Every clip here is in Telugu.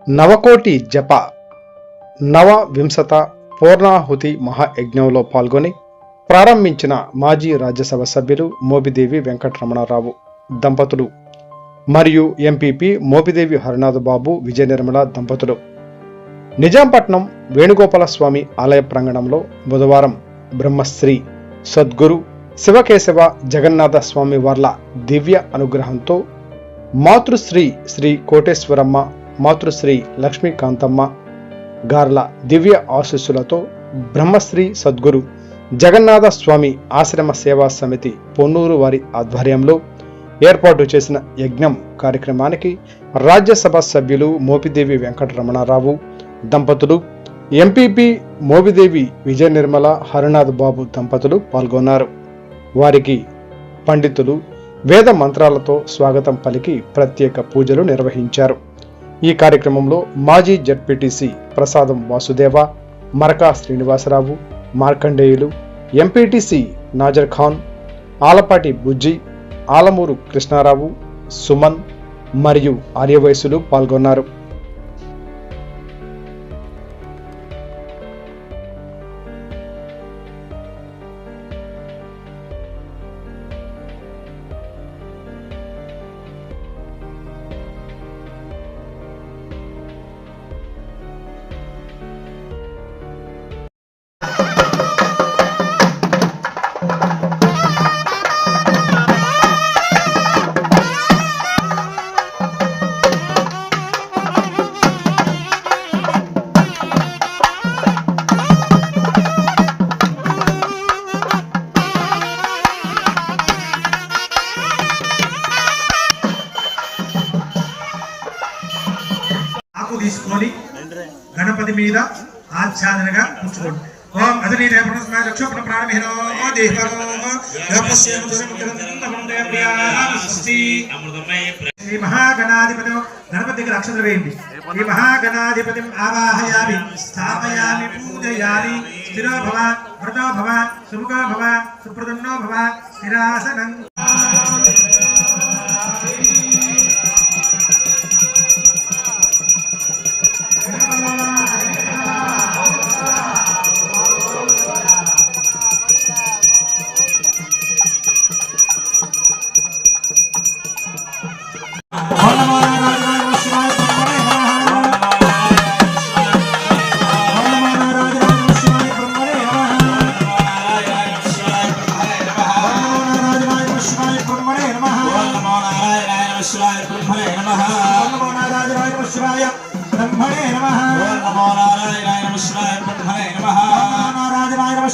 నవకోటి జప నవవింశత పూర్ణాహుతి మహాయజ్ఞంలో పాల్గొని ప్రారంభించిన మాజీ రాజ్యసభ సభ్యులు మోపిదేవి వెంకటరమణారావు దంపతులు మరియు ఎంపీపీ మోపిదేవి హరినాథ్ బాబు విజయ నిర్మల దంపతులు నిజాంపట్నం వేణుగోపాల స్వామి ఆలయ ప్రాంగణంలో బుధవారం బ్రహ్మశ్రీ సద్గురు శివకేశవ జగన్నాథ స్వామి వార్ల దివ్య అనుగ్రహంతో మాతృశ్రీ శ్రీ కోటేశ్వరమ్మ, మాతృశ్రీ లక్ష్మీకాంతమ్మ గార్ల దివ్య ఆశీస్సులతో బ్రహ్మశ్రీ సద్గురు జగన్నాథ స్వామి ఆశ్రమ సేవా సమితి పొన్నూరు వారి ఆధ్వర్యంలో ఏర్పాటు చేసిన యజ్ఞం కార్యక్రమానికి రాజ్యసభ సభ్యులు మోపిదేవి వెంకటరమణారావు దంపతులు, ఎంపీపీ మోపిదేవి విజయ నిర్మల హరినాథ్ బాబు దంపతులు పాల్గొన్నారు. వారికి పండితులు వేద మంత్రాలతో స్వాగతం పలికి ప్రత్యేక పూజలు నిర్వహించారు. ఈ కార్యక్రమంలో మాజీ జడ్పీటీసీ ప్రసాదం వాసుదేవ, మరకా శ్రీనివాసరావు, మార్కండేయులు, ఎంపీటీసీ నాజర్ ఖాన్, ఆలపాటి బుజ్జి, ఆలమూరు కృష్ణారావు, సుమన్ మరియు ఆర్యవయసులు పాల్గొన్నారు. తీసుకొని గణపతి మీద ఆచ్ఛాదనగా కూర్చోండి. ఓం అదనీ దేవప్రణ రక్షోపణ ప్రాణమిహినో దేవో గపస్యేమ శ్రీ మహాగణాధిపతి గణపతి దగ్గర అక్షతలు వేయండి. శ్రీ మహాగణాధిపతి ఆవాహయామి, స్థాపయామి, పూజయామి. స్థిరో భవ, వృతో భవ, సుముఖో భవ, సుప్రదన్నో భవ, స్థిరాసనం.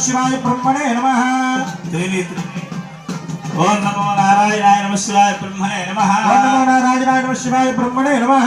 శివాయ బ్రహ్మణే నమః. ఓం నమో నారాయణాయ నమః శివాయ బ్రహ్మణే నమః. ఓం నమో నారాయణాయ నమః శివాయ బ్రహ్మణే నమః.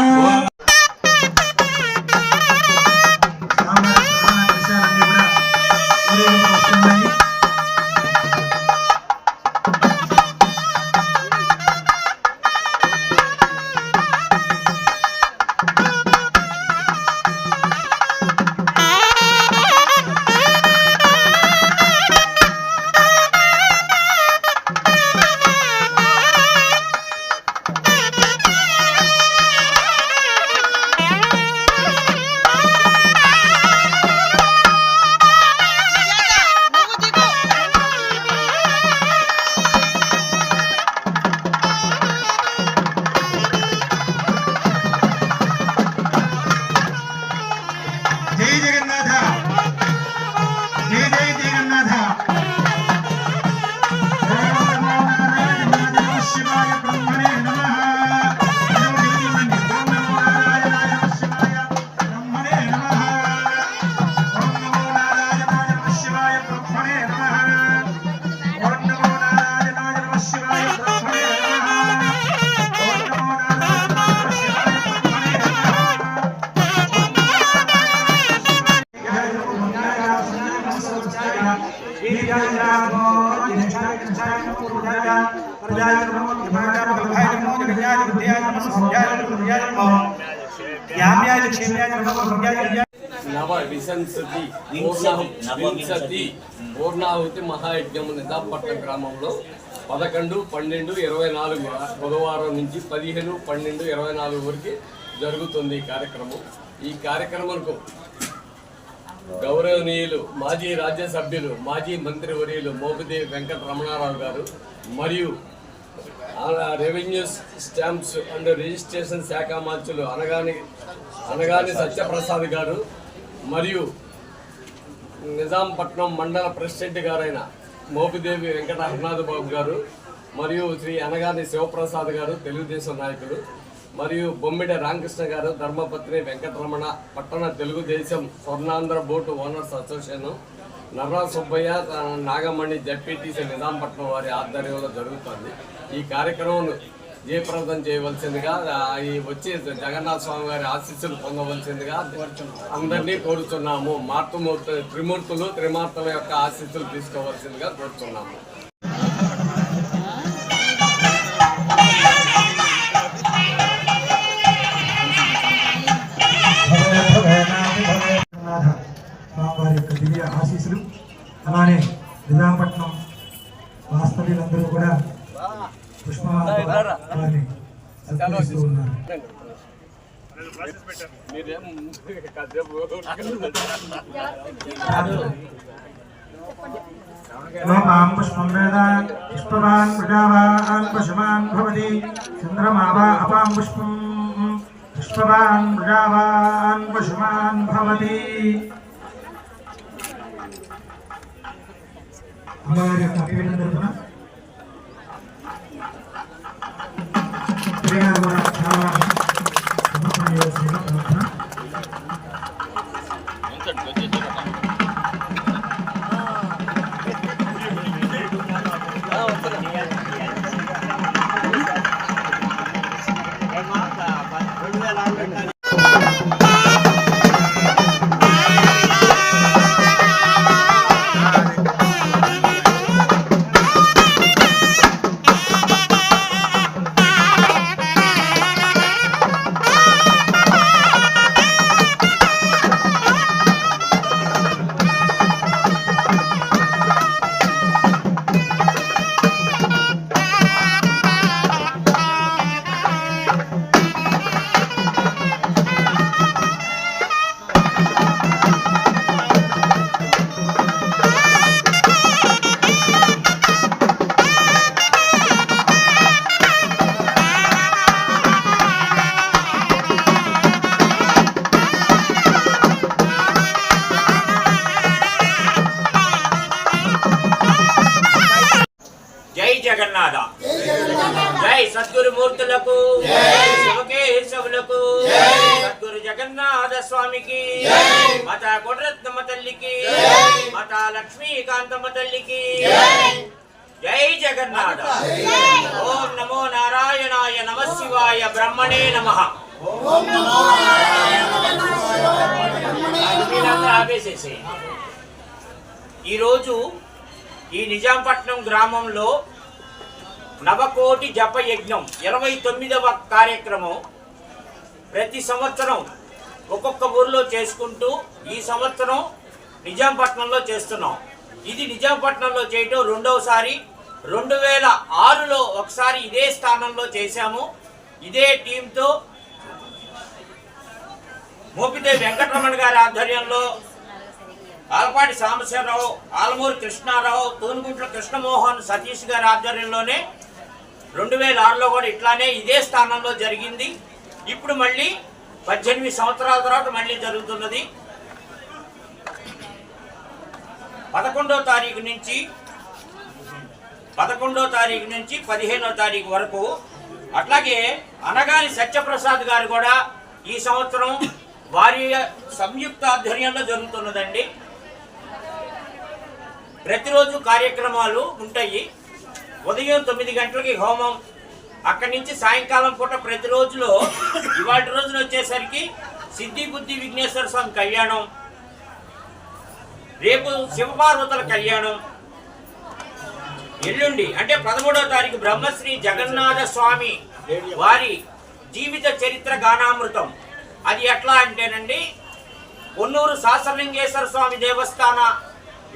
పూర్ణాహుతి మహాయజ్ఞము నిజాంపట్నం గ్రామంలో 11, 12, 24 బుధవారం నుంచి 15, 12, 24 వరకు జరుగుతుంది ఈ కార్యక్రమంకు గౌరవనీయులు మాజీ రాజ్యసభ్యులు మాజీ మంత్రివర్యులు మోపిదేవి వెంకట రమణారావు గారు మరియు రెవెన్యూ స్టాంప్స్ అండ్ రిజిస్ట్రేషన్ శాఖ మంత్రులు అనగాని సత్యప్రసాద్ గారు మరియు నిజాంపట్నం మండల ప్రెసిడెంట్ గారైన మోపిదేవి వెంకట హరినాథ్ బాబు గారు మరియు శ్రీ అనగాని శివప్రసాద్ గారు తెలుగుదేశం నాయకులు మరియు బొమ్మిడి రామకృష్ణ గారు ధర్మపత్ని వెంకటరమణ పట్టణ Telugu Desam Swarnandhra boat owners association Narra Subbaiah Nagamani ZPTC Nizampatnam వారి ఆధ్వర్యంలో జరుగుతుంది. ఈ కార్యక్రమం జయప్రదం చేయవలసిందిగా ఈ వచ్చి జగన్నాథ స్వామి వారి ఆశీస్సులు పొందవలసిందిగా అందరినీ కోరుతున్నాము. త్రిమూర్తులు త్రిమార్తల యొక్క ఆశీస్సులు తీసుకోవాల్సిందిగా కోరుతున్నాము. వారి యొక్క దివ్య ఆశీస్సులు అలానే నిజాంపట్నం వాస్తవ్యులందరూ కూడా పుష్పమాలని సత్కరిస్తూ ఉన్నారు. లోపాం పుష్పం వేద పుష్పవాన్ ప్రజావాన్ పశుమాన్ భవతి చంద్రమా వా అపాం పుష్పం పుష్పవాన్ ప్రజావాన్ పశుమాన్ భవతి. అమ్మవారి యొక్క పీఠం తరపున కూడా చాలా సమర్పణ చేయాల్సిన ప్రార్థన. జగన్నాథ జై సద్గురు మూర్తులకు శివకేశవులకు సద్గురు జగన్నాథ స్వామికి మాతా కొడరత్నమ్మ తల్లికి మాతా లక్ష్మీకాంతమ్మ తల్లికి జై జగన్నాథ. ఓం నమో నారాయణాయ నమః శివాయ బ్రహ్మణే నమః. ఆవేశేసి ఈరోజు ఈ నిజాంపట్నం గ్రామంలో నవకోటి జప యజ్ఞం 29వ కార్యక్రమం ప్రతి సంవత్సరం ఒక్కొక్క ఊర్లో చేసుకుంటూ ఈ సంవత్సరం నిజాంపట్నంలో చేస్తున్నాం. ఇది నిజాంపట్నంలో చేయటం రెండవసారి. 2006లో ఒకసారి ఇదే స్థానంలో చేశాము. ఇదే టీంతో మోపిదేవి వెంకటరమణ గారి ఆధ్వర్యంలో ఆలపాటి సాంబశివరావు, ఆలమూరి కృష్ణారావు, తూనుగుంట్ల కృష్ణమోహన్, సతీష్ గారి ఆధ్వర్యంలోనే 2006లో కూడా ఇట్లానే ఇదే స్థానంలో జరిగింది. ఇప్పుడు మళ్ళీ 18 సంవత్సరాల తర్వాత మళ్ళీ జరుగుతున్నది. 11వ తారీఖు నుంచి 15వ తారీఖు వరకు. అట్లాగే అనగాని సత్యప్రసాద్ గారు కూడా ఈ సంవత్సరం వారి సంయుక్త ఆధ్వర్యంలో జరుగుతున్నదండి. ప్రతిరోజు కార్యక్రమాలు ఉంటాయి. ఉదయం 9 గంటలకి హోమం, అక్కడి నుంచి సాయంకాలం పూట ప్రతిరోజులో ఇవాటి రోజున వచ్చేసరికి సిద్ధి బుద్ధి విఘ్నేశ్వర స్వామి కళ్యాణం, రేపు శివపార్వతుల కళ్యాణం, ఎల్లుండి అంటే 13వ తారీఖు బ్రహ్మశ్రీ జగన్నాథ స్వామి వారి జీవిత చరిత్ర గానామృతం. అది ఎట్లా అంటేనండి, కొన్నూరు శాస్త్రలింగేశ్వర స్వామి దేవస్థాన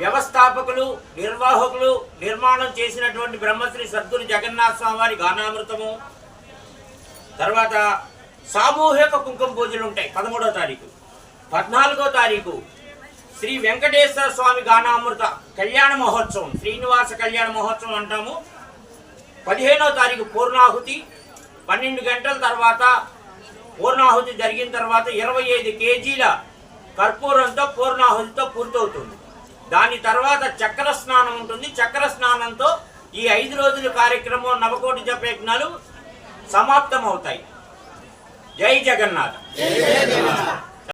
వ్యవస్థాపకులు, నిర్వాహకులు నిర్మాణం చేసినటువంటి బ్రహ్మశ్రీ సద్గురు జగన్నాథ స్వామి వారి గానామృతము, తర్వాత సామూహిక కుంకుమ పూజలు ఉంటాయి 13వ తారీఖు. 14వ తారీఖు శ్రీ వెంకటేశ్వర స్వామి గానామృత కళ్యాణ మహోత్సవం, శ్రీనివాస కళ్యాణ మహోత్సవం అంటాము. 15వ తారీఖు పూర్ణాహుతి. 12 గంటల తర్వాత పూర్ణాహుతి జరిగిన తర్వాత 25 కేజీల కర్పూరంతో పూర్ణాహుతితో పూర్తవుతుంది. దాని తర్వాత చక్ర స్నానం ఉంటుంది. చక్ర స్నానంతో ఈ 5 రోజుల కార్యక్రమం నవకోటి జపయజ్ఞాలు సమాప్తం అవుతాయి. జై జగన్నాథ్.